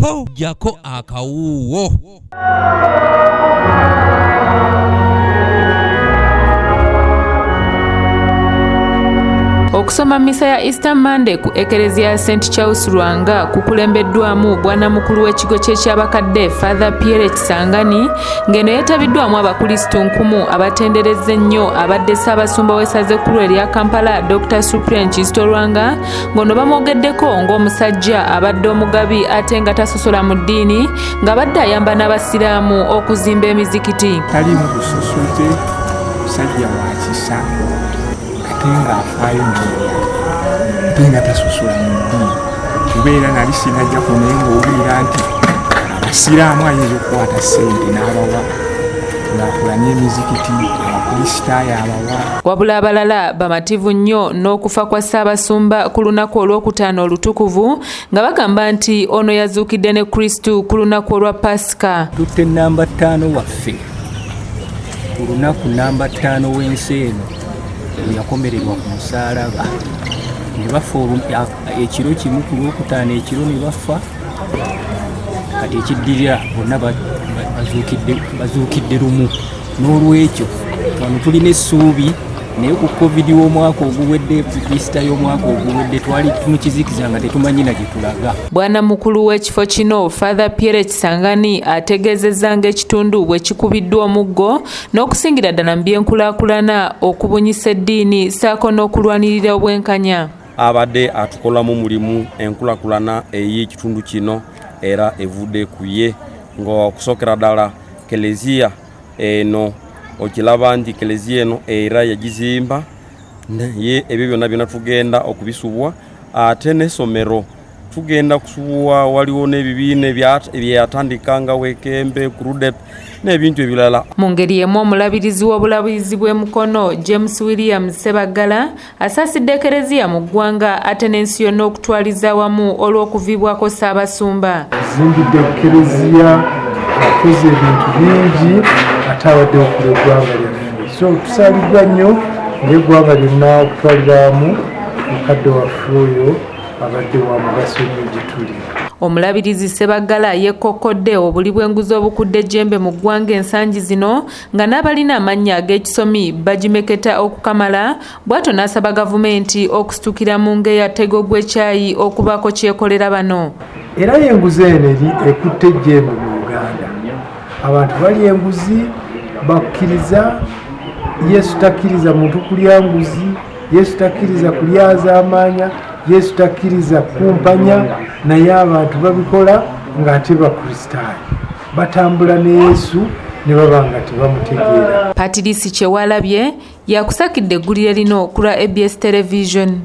po jako akawuwo. Okusoma misa ya Easter Monday ku Ekereziya St. Charles Lwanga kukulembeddwamu bwana mukulu w'ekigo ky'ekyabakadde Father Pierre Kisangani ngeno yeetabiddwamu abakulisito nkumu abatenderezza ennyo abadde Ssaabasumba w'essaza ekkulu erya Kampala Dr. Cyprian Kizito Lwanga ng'ono bamwogeddeko ng'omusajja abadde omugabi ate nga tasosola mu ddiini ng'abadde ayamba n'abasiraamu okuzimba emizikiti. Tali mu busosoze musajja wa kisa tenga afaayo nnyo tenga tasosola mu ddiini kubeera nali sinajja kunaye ng'owulira nti abasiraamu ayinza okukwata ssente n'abawa kulaakulanya emizikiti abakulisitaayo abawa. Wabula abalala bamativu nnyo n'okufa kwa Ssaabasumba ku lunaku olwokutaano olutukuvu nga bagamba nti ono yazuukidde ne Kristu ku lunaku olwa Pasika. Tutte namba 5 waffe ku lunaku namba 5 w'ensi eno yakomererwa ku musaalaba ne bafa ekiro kimu ku lwokutaano ekiro ne bafa kati ekiddirira bonna bazuukidde lumu. N'olwekyo wano tulina essuubi naye ku covid w'omwaka oguwedde Easter y'omwaka oguwedde twali tumukizikiza nga tetumanyi na gye tulaga. Bwana mukulu w'ekifo kino Father Pierre Kisangani ategeezezza ng'ekitundu bwe kikubiddwa omuggo n'okusingira ddala mu byenkulaakulana okubunyisa eddiini ssaako n'okulwanirira obwenkanya. Abadde atukolamu mulimu enkulaakulana ey'ekitundu kino era evudde ku ye ng'okusookera ddala Keleziya eno okiraba nti Keleziya eno era yagizimba naye ebyo byonna byonna tugenda okubisubwa ate n'essomero tugenda kusubwa waliwo n'ebibiina ebyatandika nga Wekembe Kurudep n'ebintu ebirala. Mu ngeri emu omulabirizi w'obulabuzi bw'emukono James William Ssebaggala asaasidde Keleziya mu ggwanga ate n'ensi yonna okutwaliza wamu olw'okuvibwako Ssaabasumba. Azimbidde Keleziya akoze ebintu bingi ate abadde okula eggwanga lyaffe. So tusaaliddwa nnyo ng'eggwanga lyonna okutwalira wamu mukadde waffe oyo abadde wa mugaso nnyo gye tuli. Omulabirizi Ssebaggala yeekokkodde obuli bw'enguzi obukudde ejjembe mu ggwanga ensangi zino nga n'abalina amannya ag'ekisomi bagimeketa okukamala bw'atyo n'asaba gavumenti okusitukira mu ng'eyatego gw'ekyayi okubaako kyekolera bano. Era y'enguzi eno ekutte ejjembe mu Uganda. Abantu bali enguzi bakkiriza Yesu takkiriza muntu kulya nguzi, Yesu takkiriza kulyaza amaanya, Yesu takkiriza kumpanya, naye abantu babikola ng'ate bakristaayo batambula ne Yesu ne baba nga tebamutegeera. Patirisi Kyewalabye yakusakidde eggulire lino ku lwa ABS Television.